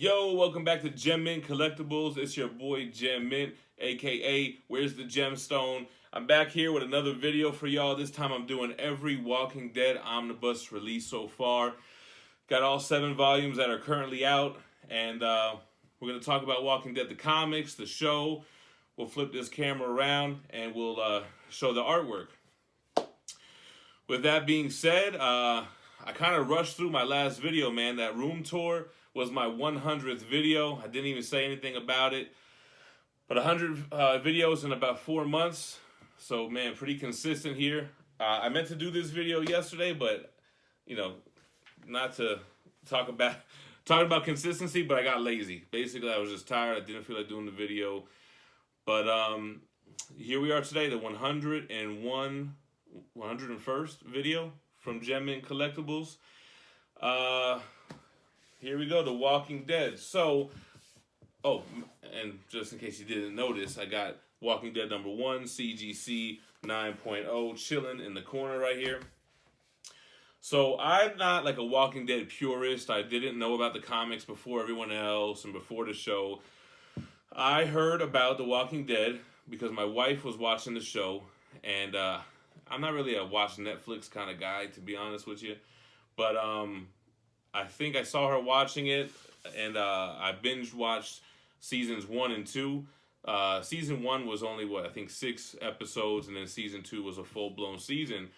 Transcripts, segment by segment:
Yo, welcome back to Gem Mint Collectibles. It's your boy Gem Mint, aka Where's the Gemstone? I'm back here with another video for y'all. This time I'm doing every Walking Dead Omnibus release so far. Got all 7 volumes that are currently out, and we're going to talk about Walking Dead, the comics, the show. We'll flip this camera around and we'll show the artwork. With that being said, I kind of rushed through my last video, man. That room tour was my 100th video. I didn't even say anything about it. But 100 videos in about 4 months. So, man, pretty consistent here. I meant to do this video yesterday, but, you know, not to talk about consistency, but I got lazy. Basically, I was just tired. I didn't feel like doing the video. But here we are today, the 101st video from Gem Mint Collectibles. Here we go, The Walking Dead. So, oh, and just in case you didn't notice, I got Walking Dead number 1, CGC 9.0, chilling in the corner right here. So, I'm not like a Walking Dead purist. I didn't know about the comics before everyone else and before the show. I heard about The Walking Dead because my wife was watching the show, and I'm not really a watch Netflix kind of guy, to be honest with you. But I think I saw her watching it, and I binge watched seasons 1 and 2. Season 1 was only, I think 6 episodes, and then season 2 was a full-blown season.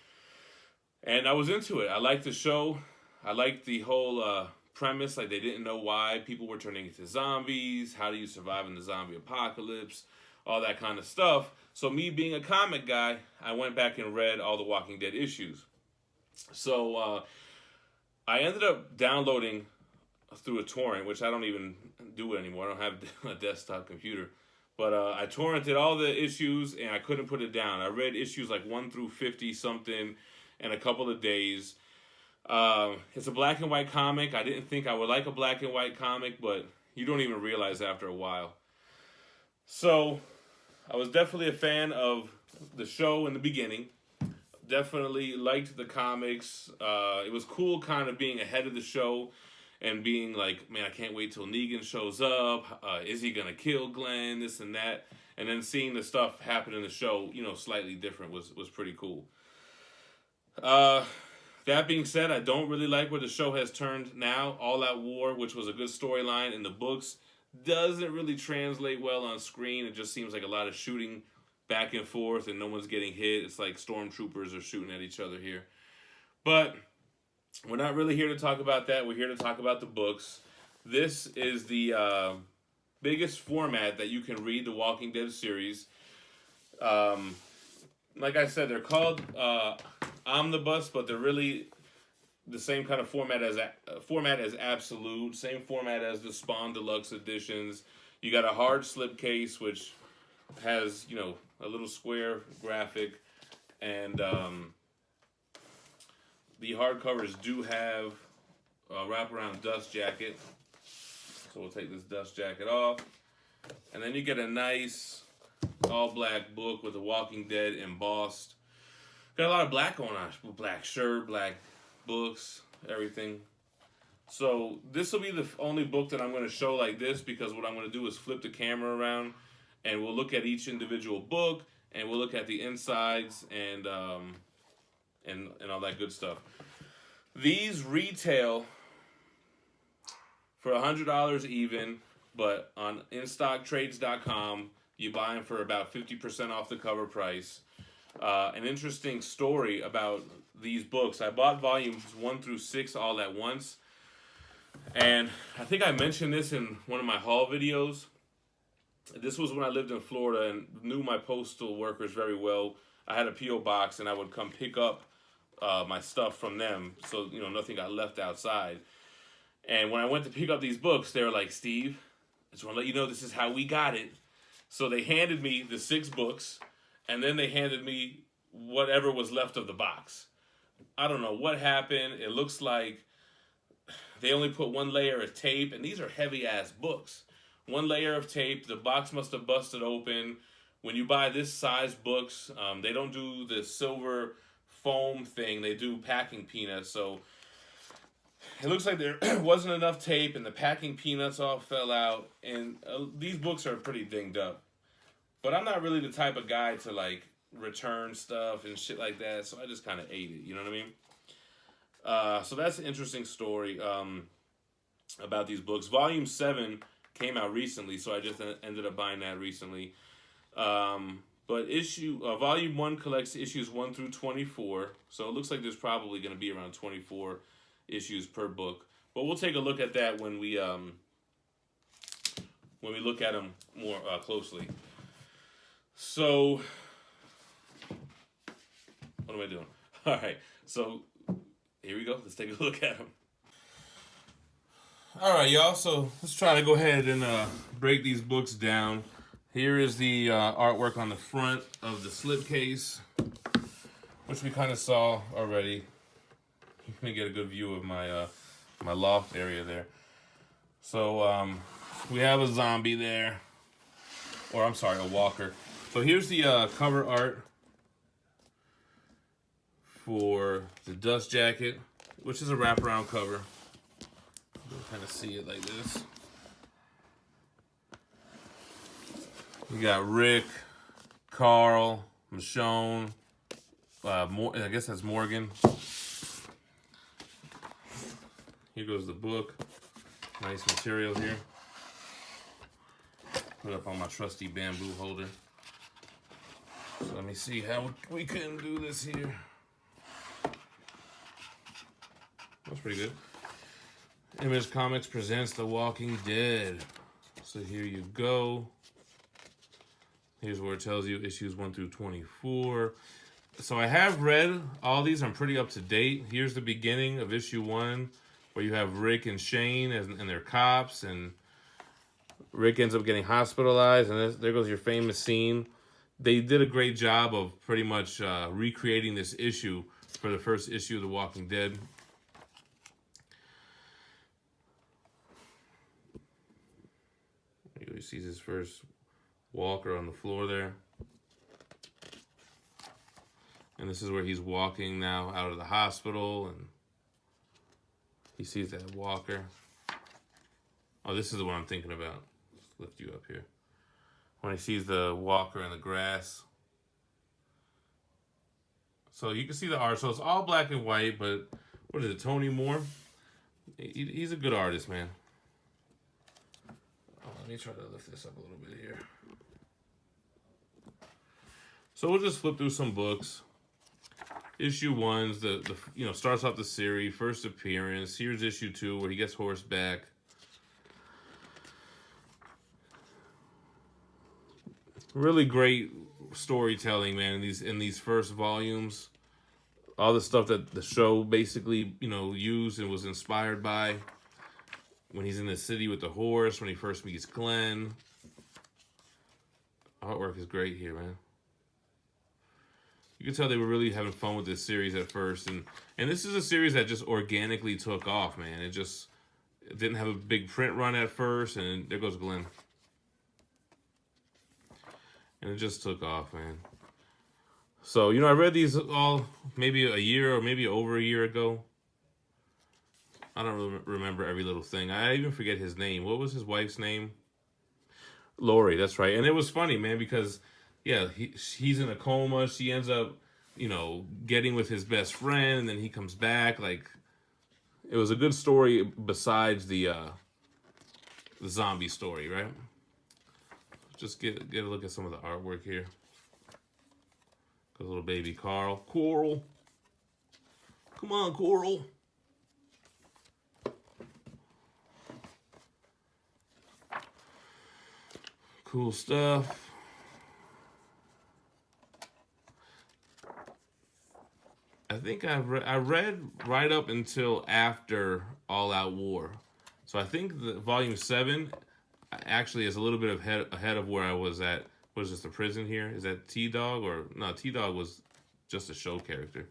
And I was into it. I liked the show. I liked the whole premise. Like, they didn't know why people were turning into zombies. How do you survive in the zombie apocalypse? All that kind of stuff. So me being a comic guy, I went back and read all the Walking Dead issues. So I ended up downloading through a torrent, which I don't even do anymore. I don't have a desktop computer. But I torrented all the issues, and I couldn't put it down. I read issues like 1 through 50-something in a couple of days. It's a black and white comic. I didn't think I would like a black and white comic, but you don't even realize after a while. So I was definitely a fan of the show in the beginning. Definitely liked the comics. It was cool kind of being ahead of the show and being like, man, I can't wait till Negan shows up. Is he going to kill Glenn? This and that. And then seeing the stuff happen in the show, you know, slightly different was pretty cool. That being said, I don't really like where the show has turned now. All Out War, which was a good storyline in the books, doesn't really translate well on screen. It just seems like a lot of shooting back and forth and no one's getting hit. It's like stormtroopers are shooting at each other here. But we're not really here to talk about that. We're here to talk about the books. This is the biggest format that you can read the Walking Dead series. Like I said, they're called Omnibus, but they're really the same kind of format as Absolute, same format as the Spawn Deluxe editions. You got a hard slipcase, which has, you know, a little square graphic, and the hardcovers do have a wraparound dust jacket. So we'll take this dust jacket off, and then you get a nice all-black book with The Walking Dead embossed. Got a lot of black going on, black shirt, black books, everything. So this will be the only book that I'm going to show like this, because what I'm going to do is flip the camera around and we'll look at each individual book and we'll look at the insides and all that good stuff. These retail for $100 even, but on InStockTrades.com you buy them for about 50% off the cover price. An interesting story about these books. I bought volumes 1 through 6 all at once. And I think I mentioned this in one of my haul videos. This was when I lived in Florida and knew my postal workers very well. I had a P.O. box and I would come pick up my stuff from them, so, you know, nothing got left outside. And when I went to pick up these books, they were like, Steve, I just want to let you know this is how we got it. So they handed me the 6 books, and then they handed me whatever was left of the box. I don't know what happened. It looks like they only put 1 layer of tape, and these are heavy-ass books. 1 layer of tape, the box must have busted open. When you buy this size books, they don't do the silver foam thing. They do packing peanuts. So it looks like there wasn't enough tape, and the packing peanuts all fell out. And these books are pretty dinged up. But I'm not really the type of guy to like return stuff and shit like that, so I just kind of ate it. You know what I mean? So that's an interesting story about these books. Volume 7 came out recently, so I just ended up buying that recently. But Volume 1 collects issues 1 through 24, so it looks like there's probably going to be around 24 issues per book. But we'll take a look at that when we look at them more closely. So, what am I doing? All right, so here we go. Let's take a look at them. All right, y'all. So let's try to go ahead and break these books down. Here is the artwork on the front of the slipcase, which we kind of saw already. You can get a good view of my my loft area there. So we have a zombie there, or I'm sorry, a walker. So here's the cover art for the Dust Jacket, which is a wraparound cover. You can kind of see it like this. You got Rick, Carl, Michonne, I guess that's Morgan. Here goes the book. Nice material here. Put up on my trusty bamboo holder. So let me see how we can do this here. That's pretty good. Image Comics presents The Walking Dead. So here you go. Here's where it tells you issues 1 through 24. So I have read all these. I'm pretty up to date. Here's the beginning of issue 1, where you have Rick and Shane and they're cops, and Rick ends up getting hospitalized, and there goes your famous scene. They did a great job of pretty much recreating this issue for the first issue of The Walking Dead. He sees his first walker on the floor there. And this is where he's walking now out of the hospital, and he sees that walker. Oh, this is the one I'm thinking about. Let's lift you up here. When he sees the walker in the grass. So you can see the art. So it's all black and white, but what is it, Tony Moore? He's a good artist, man. Oh, let me try to lift this up a little bit here. So we'll just flip through some books. Issue 1's the starts off the series, first appearance. Here's issue 2 where he gets horseback. Really great storytelling, man, in these first volumes. All the stuff that the show basically, used and was inspired by. When he's in the city with the horse, when he first meets Glenn. Artwork is great here, man. You can tell they were really having fun with this series at first. And this is a series that just organically took off, man. It didn't have a big print run at first, and there goes Glenn. And it just took off, man. So, I read these all maybe a year or maybe over a year ago. I don't really remember every little thing. I even forget his name. What was his wife's name? Lori, that's right. And it was funny, man, because, yeah, he's in a coma. She ends up, getting with his best friend, and then he comes back. Like, it was a good story besides the zombie story, right? Just get a look at some of the artwork here. Got little baby Carl. Coral. Come on, Coral. Cool stuff. I think I read right up until after All Out War. So I think the volume 7 actually is a little bit ahead of where I was at. What is this, the prison here? Is that T-Dog? Or no, T-Dog was just a show character.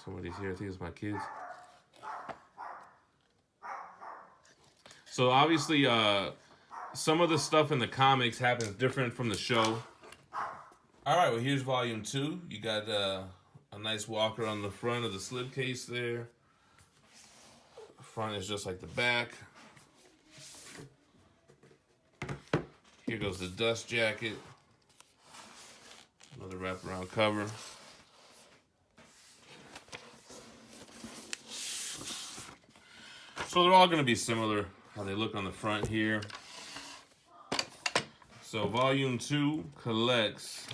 Somebody's here. I think it's my kids. So obviously, some of the stuff in the comics happens different from the show. All right, well, here's volume 2. You got a nice walker on the front of the slipcase there. Front is just like the back. Here goes the dust jacket. Another wraparound cover. So they're all going to be similar, how they look on the front here. So volume 2 collects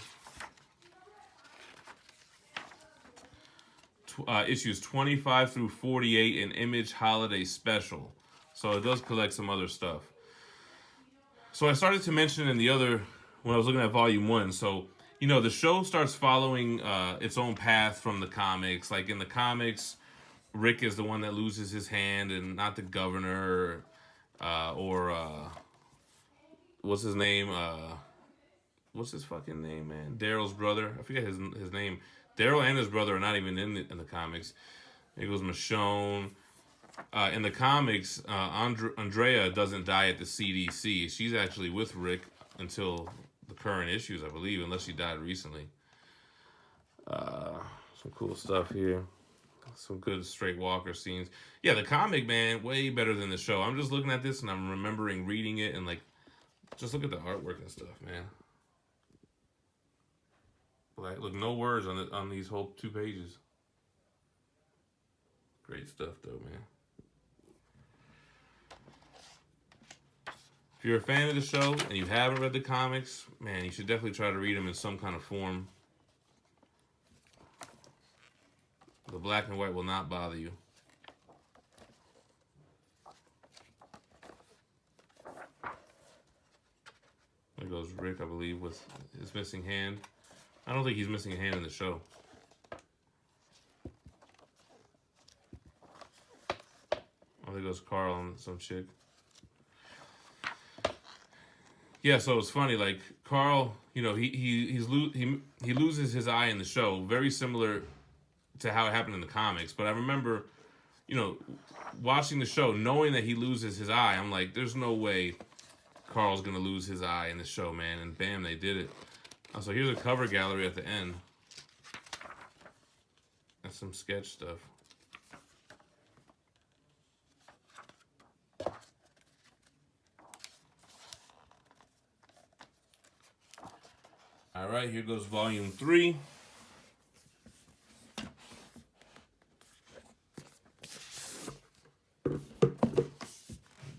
issues 25 through 48 in Image Holiday Special. So it does collect some other stuff. So I started to mention in the other, when I was looking at volume 1, so, you know, the show starts following its own path from the comics. Like in the comics, Rick is the one that loses his hand and not the governor or what's his name? What's his fucking name, man? Daryl's brother. I forget his name. Daryl and his brother are not even in the comics. Here goes Michonne. In the comics, Andrea doesn't die at the CDC. She's actually with Rick until the current issues, I believe, unless she died recently. Some cool stuff here. Some good straight walker scenes. Yeah, the comic, man, way better than the show. I'm just looking at this and I'm remembering reading it and like, just look at the artwork and stuff, man. Like, look, no words on these whole 2 pages. Great stuff, though, man. If you're a fan of the show and you haven't read the comics, man, you should definitely try to read them in some kind of form. The black and white will not bother you. There goes Rick, I believe, with his missing hand. I don't think he's missing a hand in the show. Oh, there goes Carl and some chick. Yeah, so it's funny. Like Carl, you know, he loses his eye in the show, very similar to how it happened in the comics. But I remember, you know, watching the show, knowing that he loses his eye. I'm like, there's no way Carl's gonna lose his eye in the show, man. And bam, they did it. So here's a cover gallery at the end. That's some sketch stuff. All right, here goes volume 3.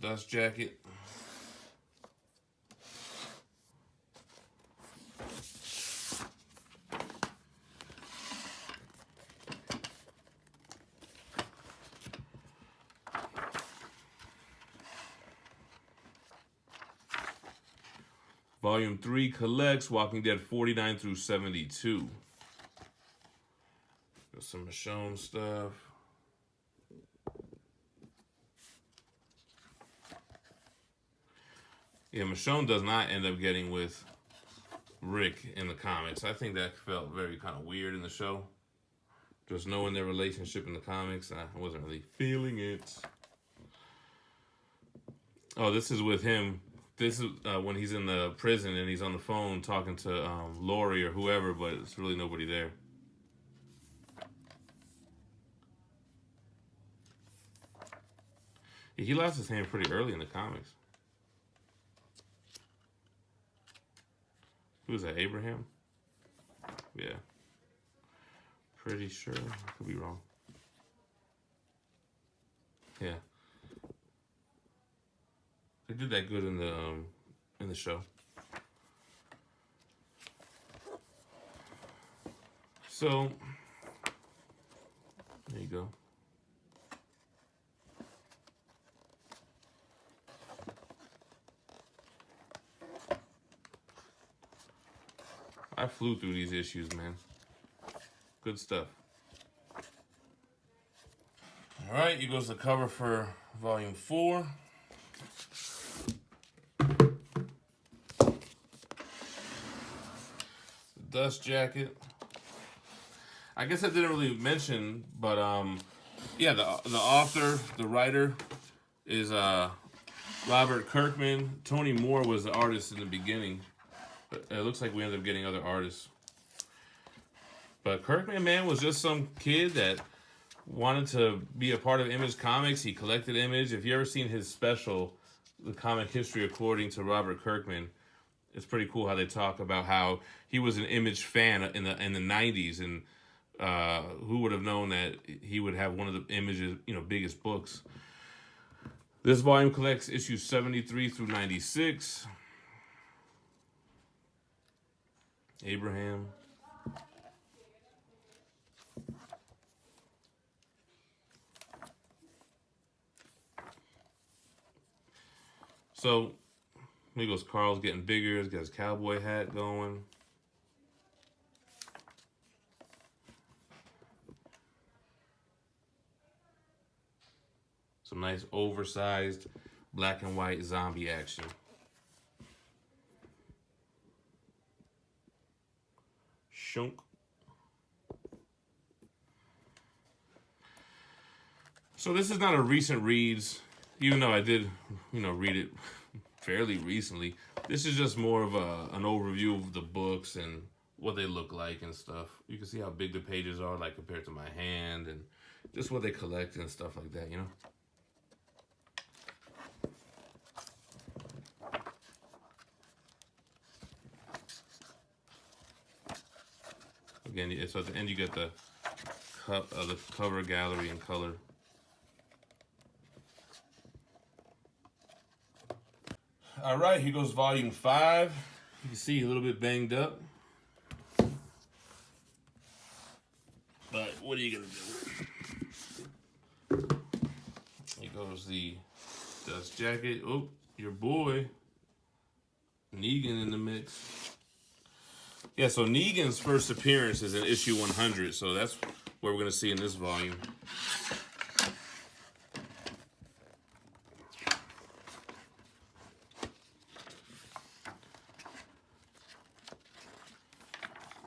Dust jacket. Volume 3 collects Walking Dead 49 through 72. Got some Michonne stuff. Yeah, Michonne does not end up getting with Rick in the comics. I think that felt very kind of weird in the show. Just knowing their relationship in the comics, I wasn't really feeling it. Oh, this is with him. This is when he's in the prison and he's on the phone talking to Lori or whoever, but it's really nobody there. He lost his hand pretty early in the comics. Who was that, Abraham? Yeah. Pretty sure. I could be wrong. Yeah. They did that good in the show. So there you go. I flew through these issues, man. Good stuff. All right, here goes the cover for volume 4. Dust jacket. I guess I didn't really mention, but yeah, the author, the writer is Robert Kirkman. Tony Moore was the artist in the beginning. But it looks like we ended up getting other artists. But Kirkman, man, was just some kid that wanted to be a part of Image Comics. He collected Image. If you ever seen his special, The Comic History According to Robert Kirkman, it's pretty cool how they talk about how he was an Image fan in the 90s, and who would have known that he would have one of the Image's biggest books. This volume collects issues 73 through 96. Abraham. So, here goes Carl's getting bigger. He's got his cowboy hat going. Some nice oversized black and white zombie action. Shunk. So this is not a recent reads, even though I did, read it fairly recently. This is just more of an overview of the books and what they look like and stuff. You can see how big the pages are, like compared to my hand, and just what they collect and stuff like that, Again, so at the end you get the cover gallery in color. All right, here goes volume 5. You can see a little bit banged up, but what are you gonna do? Here goes the dust jacket. Oh, your boy Negan in the mix. Yeah, so Negan's first appearance is in issue 100, so that's what we're going to see in this volume.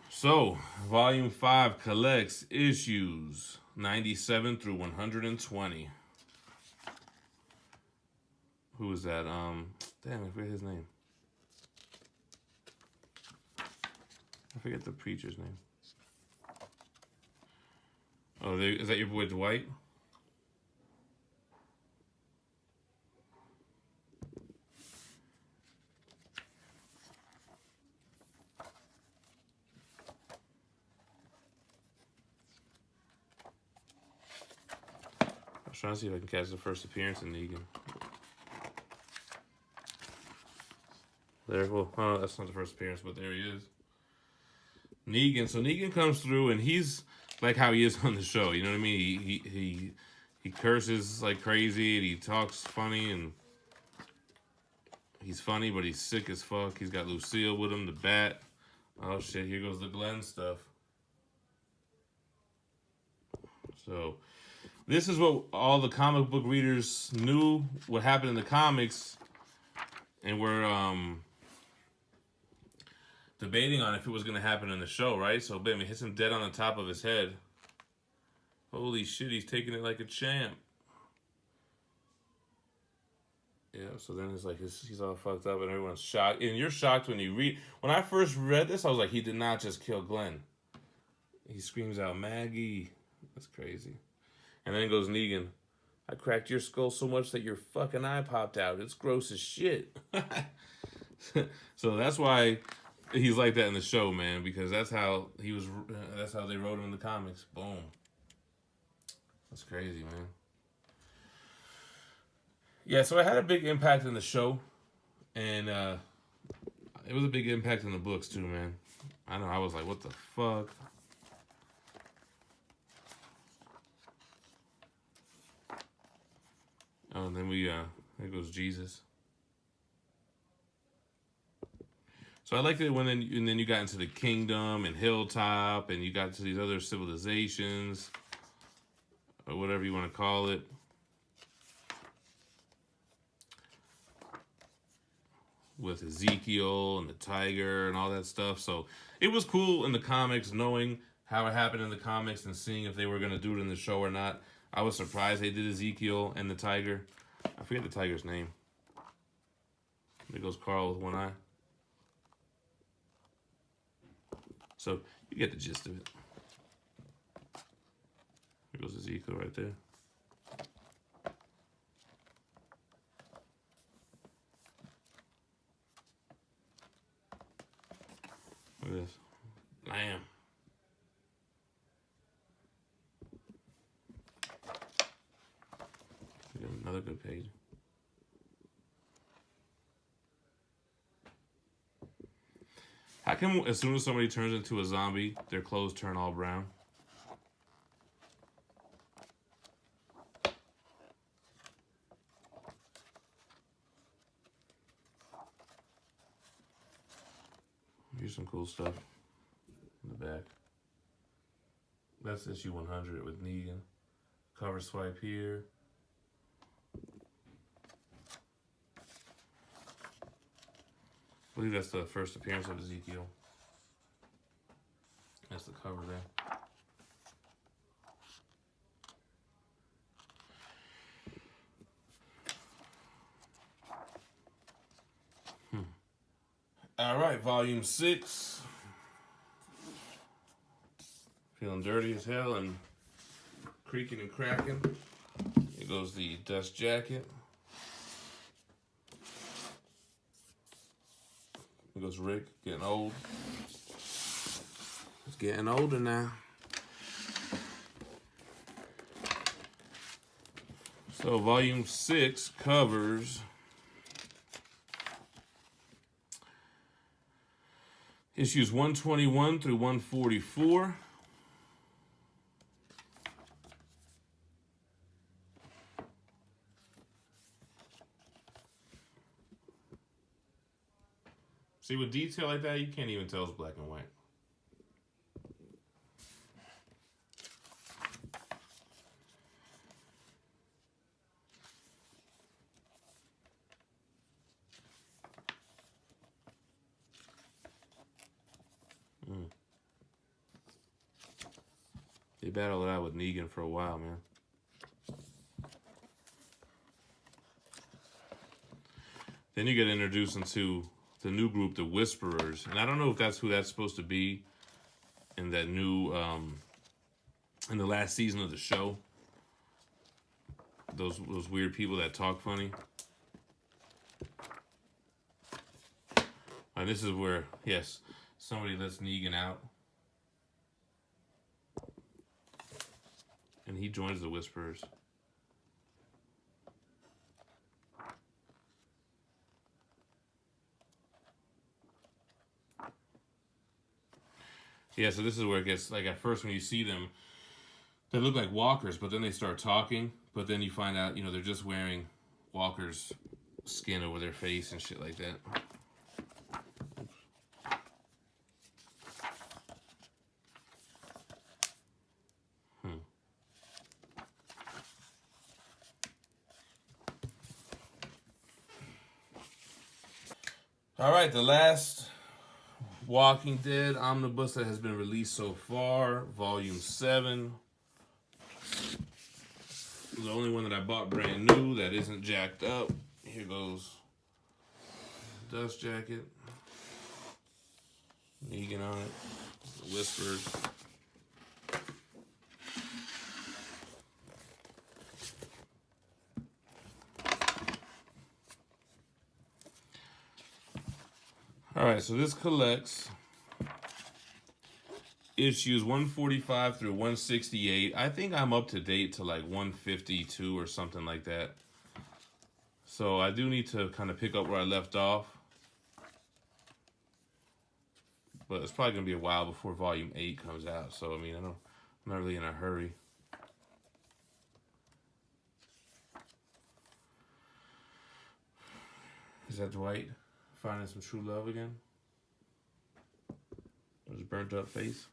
So, volume 5 collects issues 97 through 120. Who is that? Damn, I forget his name. I forget the preacher's name. Oh, is that your boy Dwight? I was trying to see if I can catch the first appearance in Negan. There, well, oh, that's not the first appearance, but there he is. Negan. So Negan comes through, and he's like how he is on the show. You know what I mean? He curses like crazy, and he talks funny, and he's funny, but he's sick as fuck. He's got Lucille with him, the bat. Oh shit! Here goes the Glenn stuff. So this is what all the comic book readers knew what happened in the comics, and were debating on if it was going to happen in the show, right? So, bam, it hits him dead on the top of his head. Holy shit, he's taking it like a champ. Yeah, so then it's like he's all fucked up and everyone's shocked. And you're shocked when you read. When I first read this, I was like, he did not just kill Glenn. He screams out, Maggie. That's crazy. And then goes Negan. I cracked your skull so much that your fucking eye popped out. It's gross as shit. So that's why he's like that in the show, man, because that's how he was. That's how they wrote him in the comics. Boom. That's crazy, man. Yeah, so it had a big impact in the show, and it was a big impact in the books too, man. I know, I was like, what the fuck? Oh, and then there goes Jesus. So I liked it when then you got into the kingdom and Hilltop, and you got to these other civilizations, or whatever you want to call it. With Ezekiel and the tiger and all that stuff. So it was cool in the comics, knowing how it happened in the comics and seeing if they were going to do it in the show or not. I was surprised they did Ezekiel and the tiger. I forget the tiger's name. There goes Carl with one eye. So you get the gist of it. There goes Ezekiel right there. Look at this. Lamb. Another good page. How come as soon as somebody turns into a zombie, their clothes turn all brown? Here's some cool stuff in the back. That's issue 100 with Negan. Cover swipe here. I believe that's the first appearance of Ezekiel. That's the cover there. All right, volume 6. Feeling dirty as hell and creaking and cracking. Here goes the dust jacket. Here goes Rick, getting old. He's getting older now. So volume 6 covers issues 121 through 144. See, with detail like that, you can't even tell it's black and white. They battled it out with Negan for a while, man. Then you get introduced into the new group, the Whisperers. And I don't know if that's who that's supposed to be in that new, in the last season of the show. Those weird people that talk funny. And this is where, yes, somebody lets Negan out. And he joins the Whisperers. Yeah, so this is where it gets, like, at first when you see them, they look like walkers, but then they start talking, but then you find out, you know, they're just wearing walkers' skin over their face and shit like that. All right, the last Walking Dead Omnibus that has been released so far, Volume 7. The only one that I bought brand new that isn't jacked up. Here goes Dust Jacket. Negan on it. Whispers. All right, so this collects issues 145 through 168. I think I'm up to date to like 152 or something like that. So I do need to kind of pick up where I left off. But it's probably going to be a while before volume 8 comes out. So, I mean, I'm not really in a hurry. Is that Dwight finding some true love again? With his burnt up face?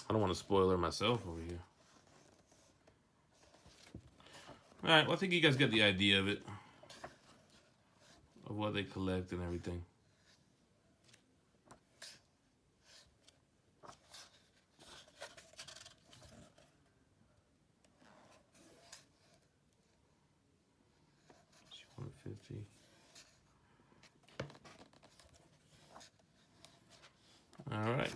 I don't want to spoil her myself over here. All right, well, I think you guys get the idea of it, of what they collect and everything. $150. All right.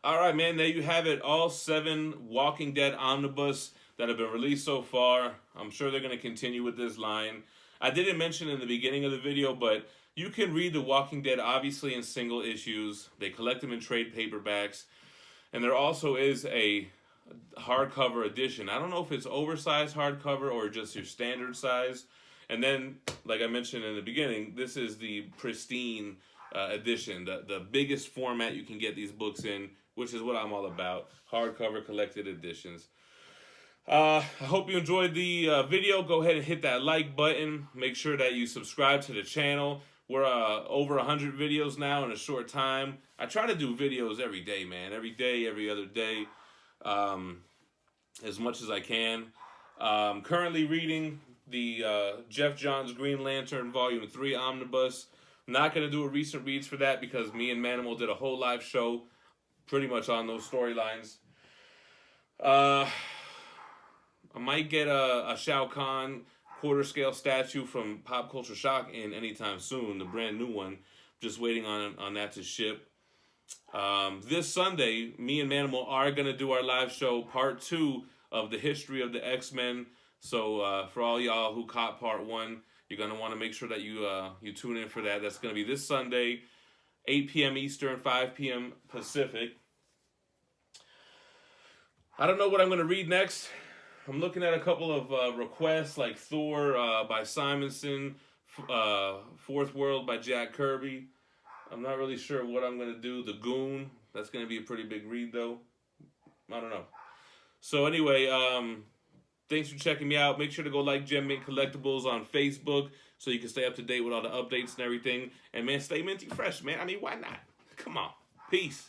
All right, man, there you have it. All 7 Walking Dead Omnibus that have been released so far. I'm sure they're going to continue with this line. I didn't mention in the beginning of the video, but you can read The Walking Dead obviously in single issues. They collect them in trade paperbacks. And there also is a hardcover edition. I don't know if it's oversized hardcover or just your standard size. And then, like I mentioned in the beginning, this is the pristine edition, the biggest format you can get these books in, which is what I'm all about, hardcover collected editions. I hope you enjoyed the video. Go ahead and hit that like button. Make sure that you subscribe to the channel. We're over 100 videos now in a short time. I try to do videos every day, man. Every day, every other day, as much as I can. Currently reading the Jeff Johns Green Lantern Volume 3 Omnibus. Not going to do a recent reads for that because me and Manimal did a whole live show pretty much on those storylines. I might get a Shao Kahn quarter scale statue from Pop Culture Shock in anytime soon, the brand new one. Just waiting on that to ship. This Sunday, me and Manimal are going to do our live show, part 2 of the history of the X-Men. So for all y'all who caught part 1, you're going to want to make sure that you tune in for that. That's going to be this Sunday, 8 p.m. Eastern, 5 p.m. Pacific. I don't know what I'm going to read next. I'm looking at a couple of requests like Thor by Simonson, Fourth World by Jack Kirby. I'm not really sure what I'm going to do. The Goon, that's going to be a pretty big read though. I don't know. So anyway, thanks for checking me out. Make sure to go like Gem Mint Collectibles on Facebook so you can stay up to date with all the updates and everything. And man, stay minty fresh, man. I mean, why not? Come on. Peace.